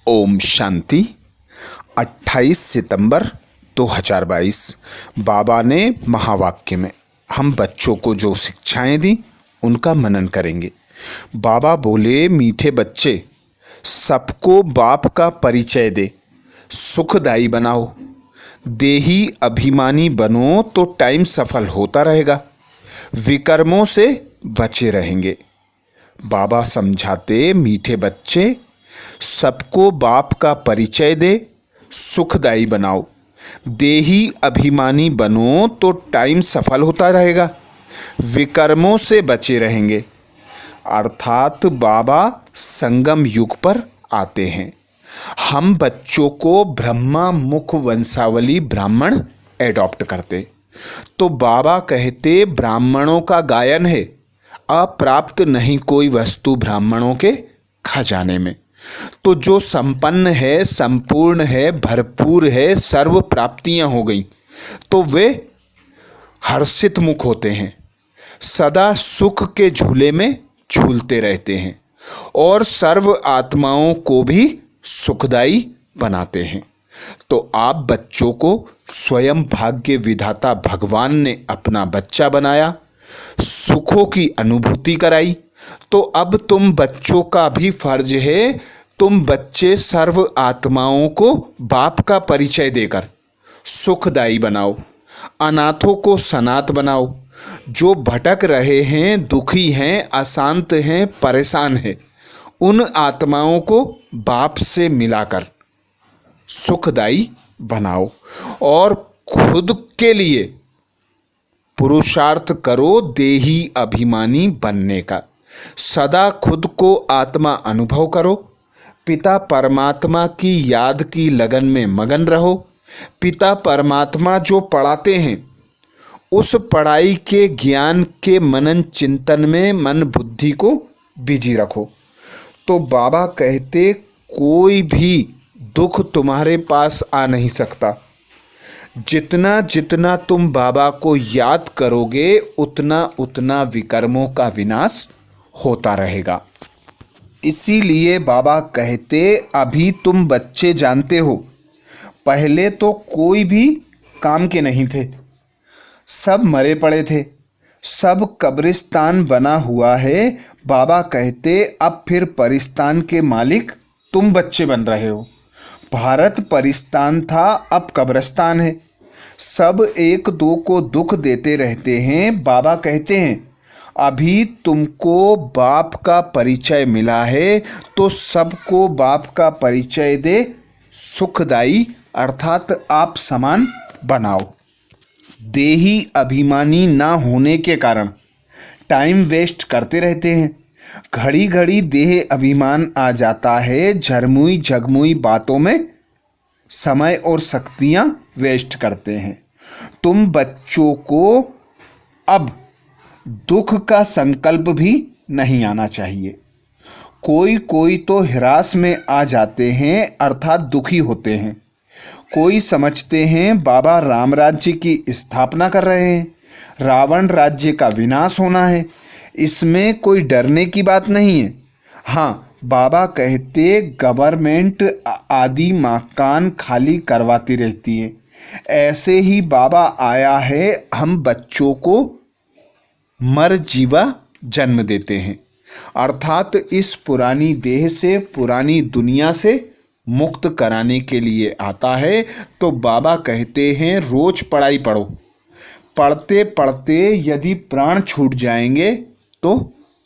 ओम शांति। 28 सितंबर 2022 बाबा ने महावाक्य में हम बच्चों को जो शिक्षाएं दी उनका मनन करेंगे। बाबा बोले, मीठे बच्चे, सबको बाप का परिचय दे, सुखदायी बनाओ, देही अभिमानी बनो तो टाइम सफल होता रहेगा, विकर्मों से बचे रहेंगे। बाबा समझाते, मीठे बच्चे, सबको बाप का परिचय दे, सुखदायी बनाओ, देही अभिमानी बनो तो टाइम सफल होता रहेगा, विकर्मों से बचे रहेंगे। अर्थात बाबा संगम युग पर आते हैं। हम बच्चों को ब्रह्मा मुख वंशावली ब्राह्मण एडॉप्ट करते तो बाबा कहते, ब्राह्मणों का गायन है, अप्राप्त नहीं कोई वस्तु ब्राह्मणों के खजाने में। तो जो संपन्न है, संपूर्ण है, भरपूर है, सर्व प्राप्तियां हो गई तो वे हर्षित मुख होते हैं, सदा सुख के झूले में झूलते रहते हैं और सर्व आत्माओं को भी सुखदायी बनाते हैं। तो आप बच्चों को स्वयं भाग्य विधाता भगवान ने अपना बच्चा बनाया, सुखों की अनुभूति कराई, तो अब तुम बच्चों का भी फर्ज है, तुम बच्चे सर्व आत्माओं को बाप का परिचय देकर सुखदायी बनाओ, अनाथों को सनाथ बनाओ, जो भटक रहे हैं, दुखी हैं, अशांत हैं, परेशान हैं, उन आत्माओं को बाप से मिलाकर सुखदायी बनाओ और खुद के लिए पुरुषार्थ करो देही अभिमानी बनने का। सदा खुद को आत्मा अनुभव करो, पिता परमात्मा की याद की लगन में मगन रहो। पिता परमात्मा जो पढ़ाते हैं उस पढ़ाई के ज्ञान के मनन चिंतन में मन बुद्धि को बिजी रखो। तो बाबा कहते, कोई भी दुख तुम्हारे पास आ नहीं सकता। जितना जितना तुम बाबा को याद करोगे उतना उतना विकर्मों का विनाश होता रहेगा। इसीलिए बाबा कहते, अभी तुम बच्चे जानते हो, पहले तो कोई भी काम के नहीं थे, सब मरे पड़े थे, सब कब्रिस्तान बना हुआ है। बाबा कहते, अब फिर परिस्तान के मालिक तुम बच्चे बन रहे हो। भारत परिस्तान था, अब कब्रिस्तान है। सब एक दो को दुख देते रहते हैं। बाबा कहते हैं, अभी तुमको बाप का परिचय मिला है तो सबको बाप का परिचय दे, सुखदायी अर्थात आप समान बनाओ। देही अभिमानी ना होने के कारण टाइम वेस्ट करते रहते हैं। घड़ी घड़ी देह अभिमान आ जाता है, झरमुई झगमुई बातों में समय और शक्तियां वेस्ट करते हैं। तुम बच्चों को अब दुख का संकल्प भी नहीं आना चाहिए। कोई कोई तो हिरास में आ जाते हैं अर्थात दुखी होते हैं। कोई समझते हैं बाबा राम राज्य की स्थापना कर रहे हैं, रावण राज्य का विनाश होना है। इसमें कोई डरने की बात नहीं है। हाँ, बाबा कहते, गवर्नमेंट आदि मकान खाली करवाती रहती है। ऐसे ही बाबा आया है, हम बच्चों को मर जीवा जन्म देते हैं, अर्थात इस पुरानी देह से, पुरानी दुनिया से मुक्त कराने के लिए आता है। तो बाबा कहते हैं, रोज पढ़ाई पढ़ो, पढ़ते पढ़ते यदि प्राण छूट जाएंगे तो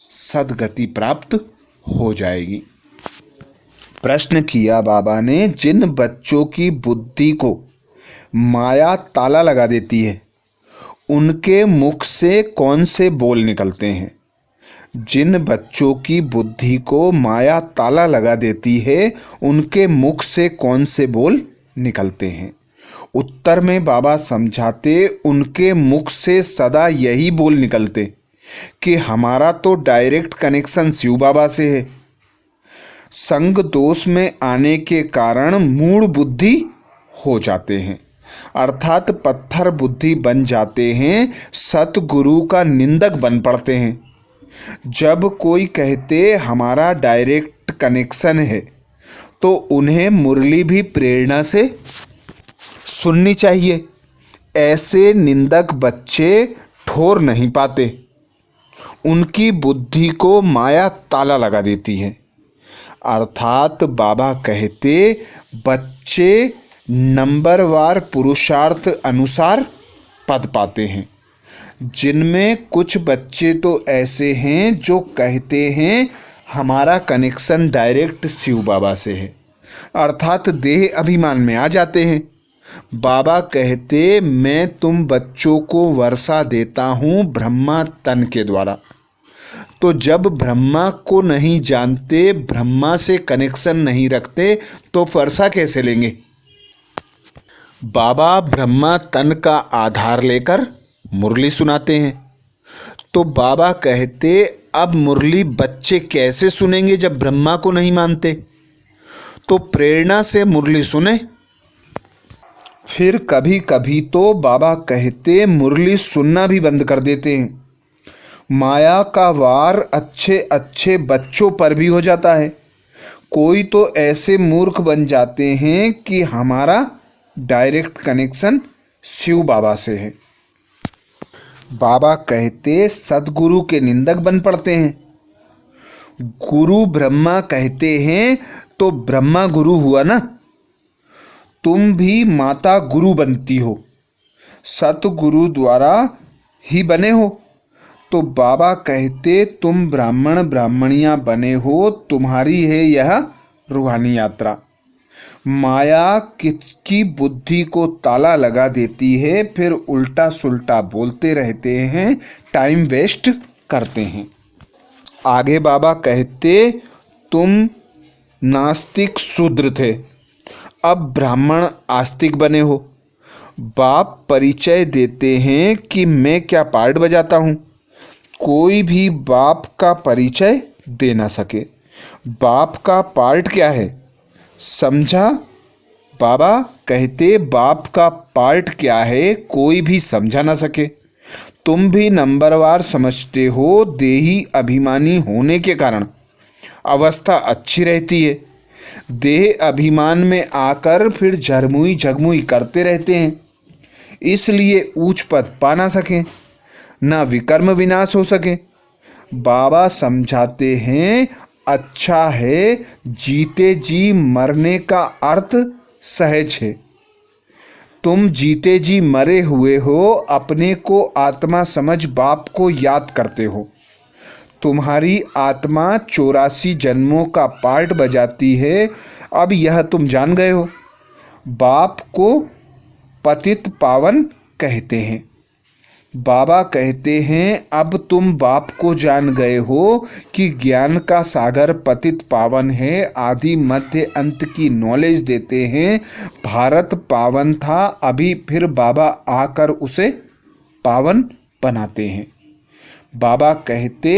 सद्गति प्राप्त हो जाएगी। प्रश्न किया बाबा ने, जिन बच्चों की बुद्धि को माया ताला लगा देती है उनके मुख से कौन से बोल निकलते हैं? जिन बच्चों की बुद्धि को माया ताला लगा देती है उनके मुख से कौन से बोल निकलते हैं? उत्तर में बाबा समझाते, उनके मुख से सदा यही बोल निकलते कि हमारा तो डायरेक्ट कनेक्शन शिव बाबा से है। संग दोष में आने के कारण मूढ़ बुद्धि हो जाते हैं, अर्थात पत्थर बुद्धि बन जाते हैं, सतगुरु का निंदक बन पड़ते हैं। जब कोई कहते हमारा डायरेक्ट कनेक्शन है तो उन्हें मुरली भी प्रेरणा से सुननी चाहिए। ऐसे निंदक बच्चे ठोर नहीं पाते, उनकी बुद्धि को माया ताला लगा देती है। अर्थात बाबा कहते बच्चे नंबरवार पुरुषार्थ अनुसार पद पाते हैं, जिनमें कुछ बच्चे तो ऐसे हैं जो कहते हैं हमारा कनेक्शन डायरेक्ट शिव बाबा से है, अर्थात देह अभिमान में आ जाते हैं। बाबा कहते मैं तुम बच्चों को वर्षा देता हूँ ब्रह्मा तन के द्वारा। तो जब ब्रह्मा को नहीं जानते, ब्रह्मा से कनेक्शन नहीं रखते, तो वर्षा कैसे लेंगे? बाबा ब्रह्मा तन का आधार लेकर मुरली सुनाते हैं। तो बाबा कहते अब मुरली बच्चे कैसे सुनेंगे जब ब्रह्मा को नहीं मानते? तो प्रेरणा से मुरली सुने। फिर कभी कभी तो बाबा कहते मुरली सुनना भी बंद कर देते हैं। माया का वार अच्छे अच्छे बच्चों पर भी हो जाता है। कोई तो ऐसे मूर्ख बन जाते हैं कि हमारा डायरेक्ट कनेक्शन शिव बाबा से है। बाबा कहते सदगुरु के निंदक बन पड़ते हैं। गुरु ब्रह्मा कहते हैं तो ब्रह्मा गुरु हुआ ना। तुम भी माता गुरु बनती हो, सतगुरु द्वारा ही बने हो। तो बाबा कहते तुम ब्राह्मण ब्राह्मणियां बने हो, तुम्हारी है यह रूहानी यात्रा। माया किसकी बुद्धि को ताला लगा देती है, फिर उल्टा सुल्टा बोलते रहते हैं, टाइम वेस्ट करते हैं। आगे बाबा कहते तुम नास्तिक शूद्र थे, अब ब्राह्मण आस्तिक बने हो। बाप परिचय देते हैं कि मैं क्या पार्ट बजाता हूँ। कोई भी बाप का परिचय दे ना सके। बाप का पार्ट क्या है समझा? बाबा कहते बाप का पार्ट क्या है कोई भी समझा ना सके। तुम भी नंबरवार समझते हो। देही अभिमानी होने के कारण अवस्था अच्छी रहती है। देह अभिमान में आकर फिर झरमुई झगमुई करते रहते हैं, इसलिए ऊंच पद पा ना सकें, ना विकर्म विनाश हो सके। बाबा समझाते हैं अच्छा है जीते जी मरने का अर्थ सहज है। तुम जीते जी मरे हुए हो, अपने को आत्मा समझ बाप को याद करते हो। तुम्हारी आत्मा 84 जन्मों का पार्ट बजाती है। अब यह तुम जान गए हो। बाप को पतित पावन कहते हैं। बाबा कहते हैं अब तुम बाप को जान गए हो कि ज्ञान का सागर पतित पावन है। आदि मध्य अंत की नॉलेज देते हैं। भारत पावन था, अभी फिर बाबा आकर उसे पावन बनाते हैं। बाबा कहते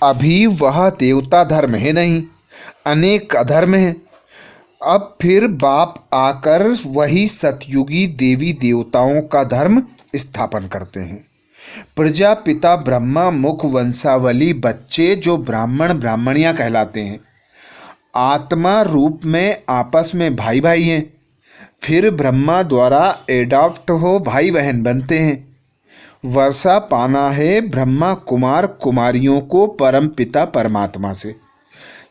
अभी वह देवता धर्म है नहीं, अनेक अधर्म है। अब फिर बाप आकर वही सतयुगी देवी देवताओं का धर्म स्थापन करते हैं। प्रजापिता ब्रह्मा मुख वंशावली बच्चे जो ब्राह्मण ब्राह्मणियां कहलाते हैं, आत्मा रूप में आपस में भाई भाई हैं। फिर ब्रह्मा द्वारा एडॉप्ट हो भाई बहन बनते हैं। वर्षा पाना है ब्रह्मा कुमार कुमारियों को परम पिता परमात्मा से।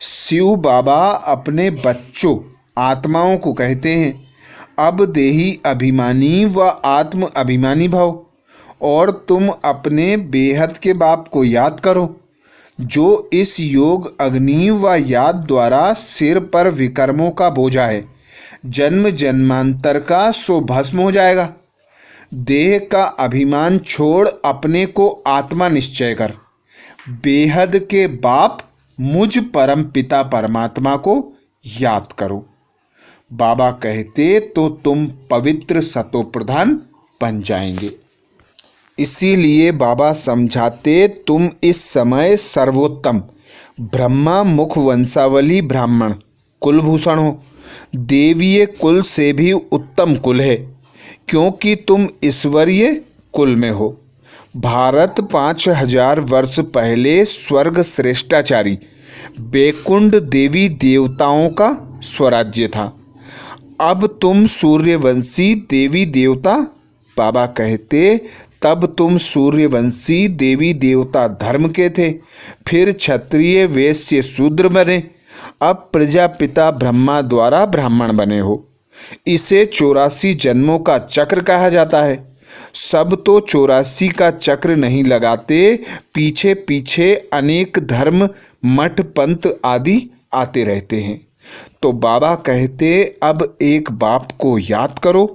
शिव बाबा अपने बच्चों आत्माओं को कहते हैं अब देही अभिमानी व आत्म अभिमानी भव, और तुम अपने बेहद के बाप को याद करो, जो इस योग अग्नि व याद द्वारा सिर पर विकर्मों का बोझा है। जन्म जन्मांतर का सो भस्म हो जाएगा। देह का अभिमान छोड़ अपने को आत्मा निश्चय कर। बेहद के बाप मुझ परम पिता परमात्मा को याद करो। बाबा कहते तो तुम पवित्र सतो प्रधान बन जाएंगे। इसीलिए बाबा समझाते तुम इस समय सर्वोत्तम ब्रह्मा मुख वंशावली ब्राह्मण कुलभूषण हो। देवीय कुल से भी उत्तम कुल है, क्योंकि तुम ईश्वरीय कुल में हो। भारत 5000 वर्ष पहले स्वर्ग श्रेष्ठाचारी बैकुंठ देवी देवताओं का स्वराज्य था। अब तुम सूर्यवंशी देवी देवता, बाबा कहते तब तुम सूर्यवंशी देवी देवता धर्म के थे, फिर क्षत्रिय वैश्य शूद्र बने, अब प्रजापिता ब्रह्मा द्वारा ब्राह्मण बने हो। इसे 84 जन्मों का चक्र कहा जाता है। सब तो 84 का चक्र नहीं लगाते, पीछे पीछे अनेक धर्म मठ पंथ आदि आते रहते हैं। तो बाबा कहते अब एक बाप को याद करो,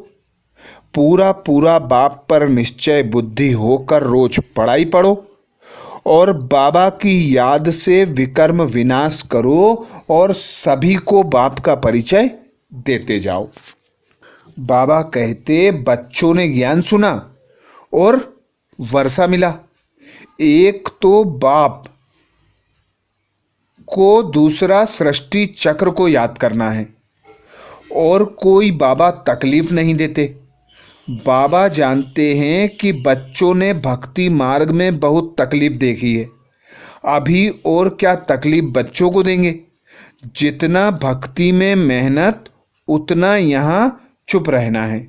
पूरा पूरा बाप पर निश्चय बुद्धि होकर रोज पढ़ाई पढ़ो और बाबा की याद से विकर्म विनाश करो और सभी को बाप का परिचय देते जाओ। बाबा कहते बच्चों ने ज्ञान सुना और वर्षा मिला। एक तो बाप को, दूसरा सृष्टि चक्र को याद करना है और कोई बाबा तकलीफ नहीं देते। बाबा जानते हैं कि बच्चों ने भक्ति मार्ग में बहुत तकलीफ देखी है, अभी और क्या तकलीफ बच्चों को देंगे। जितना भक्ति में मेहनत उतना यहाँ चुप रहना है,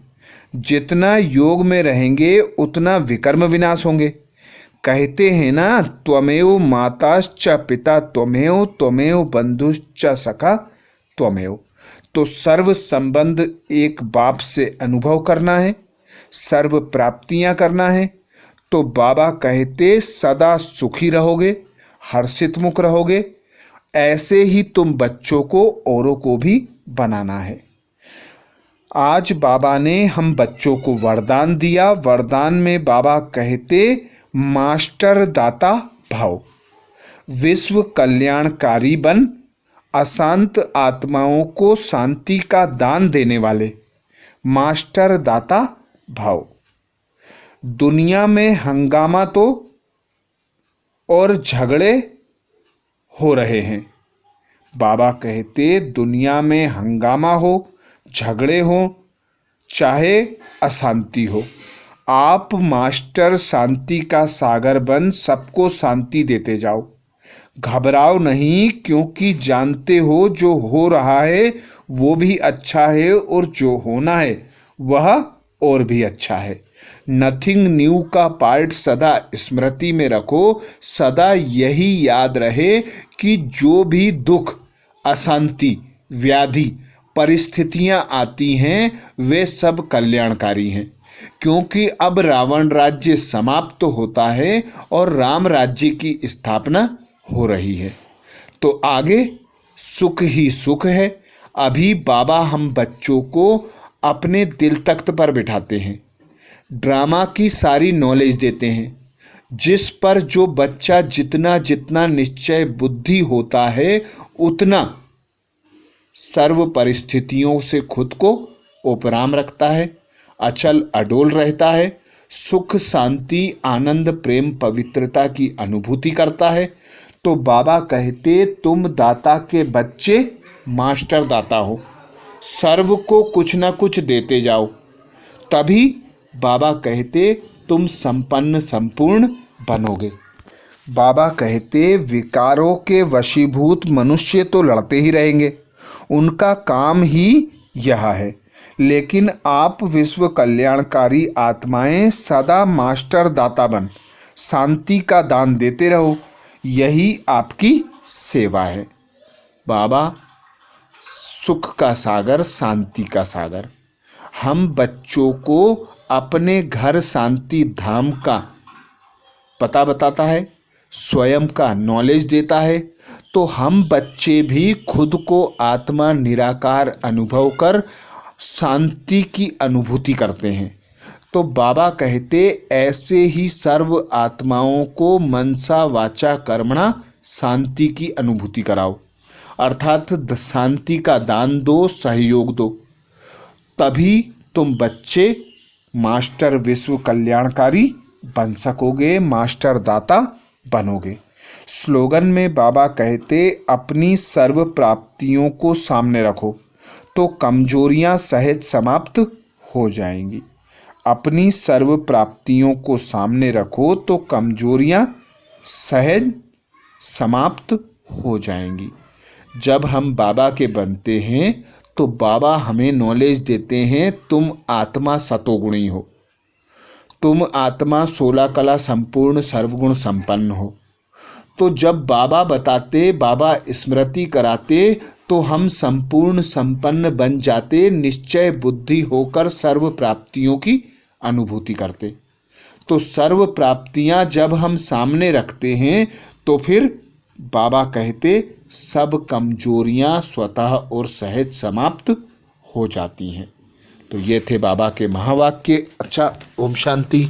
जितना योग में रहेंगे उतना विकर्म विनाश होंगे। कहते हैं ना, त्वमेव माताश्च पिता त्वमेव, त्वमेव बंधुश्च सखा त्वमेव। तो सर्व संबंध एक बाप से अनुभव करना है, सर्व प्राप्तियां करना है। तो बाबा कहते सदा सुखी रहोगे, हर्षित मुख रहोगे। ऐसे ही तुम बच्चों को औरों को भी बनाना है। आज बाबा ने हम बच्चों को वरदान दिया। वरदान में बाबा कहते मास्टर दाता भाव, विश्व कल्याणकारी बन, अशांत आत्माओं को शांति का दान देने वाले। मास्टर दाता भाव। दुनिया में हंगामा तो और झगड़े हो रहे हैं। बाबा कहते दुनिया में हंगामा हो, झगड़े हो, चाहे अशांति हो, आप मास्टर शांति का सागर बन सबको शांति देते जाओ। घबराओ नहीं, क्योंकि जानते हो जो हो रहा है वो भी अच्छा है और जो होना है वह और भी अच्छा है। नथिंग न्यू का पार्ट सदा स्मृति में रखो। सदा यही याद रहे कि जो भी दुख, अशांति, व्याधि, परिस्थितियां आती हैं वे सब कल्याणकारी हैं, क्योंकि अब रावण राज्य समाप्त होता है और राम राज्य की स्थापना हो रही है। तो आगे सुख ही सुख है। अभी बाबा हम बच्चों को अपने दिल तख्त पर बिठाते हैं, ड्रामा की सारी नॉलेज देते हैं, जिस पर जो बच्चा जितना जितना निश्चय बुद्धि होता है उतना सर्व परिस्थितियों से खुद को उपराम रखता है, अचल अडोल रहता है, सुख शांति आनंद प्रेम पवित्रता की अनुभूति करता है। तो बाबा कहते तुम दाता के बच्चे मास्टर दाता हो, सर्व को कुछ न कुछ देते जाओ, तभी बाबा कहते तुम संपन्न संपूर्ण बनोगे। बाबा कहते विकारों के वशीभूत मनुष्य तो लड़ते ही रहेंगे, उनका काम ही यह है, लेकिन आप विश्व कल्याणकारी आत्माएं सदा मास्टर दाता बन शांति का दान देते रहो, यही आपकी सेवा है। बाबा सुख का सागर, शांति का सागर, हम बच्चों को अपने घर शांति धाम का पता बताता है, स्वयं का नॉलेज देता है। तो हम बच्चे भी खुद को आत्मा निराकार अनुभव कर शांति की अनुभूति करते हैं। तो बाबा कहते ऐसे ही सर्व आत्माओं को मनसा वाचा कर्मणा शांति की अनुभूति कराओ, अर्थात शांति का दान दो, सहयोग दो, तभी तुम बच्चे मास्टर विश्व कल्याणकारी बन सकोगे, मास्टर दाता बनोगे। स्लोगन में बाबा कहते अपनी सर्व प्राप्तियों को सामने रखो तो कमजोरियां सहज समाप्त हो जाएंगी। अपनी सर्व प्राप्तियों को सामने रखो तो कमजोरियां सहज समाप्त हो जाएंगी। जब हम बाबा के बनते हैं तो बाबा हमें नॉलेज देते हैं, तुम आत्मा सतोगुणी हो, तुम आत्मा 16 कला संपूर्ण सर्वगुण संपन्न हो। तो जब बाबा बताते, बाबा स्मृति कराते, तो हम संपूर्ण संपन्न बन जाते, निश्चय बुद्धि होकर सर्व प्राप्तियों की अनुभूति करते। तो सर्व प्राप्तियां जब हम सामने रखते हैं तो फिर बाबा कहते सब कमजोरियां स्वतः और सहज समाप्त हो जाती हैं। तो ये थे बाबा के महावाक्य। अच्छा, ओम शांति।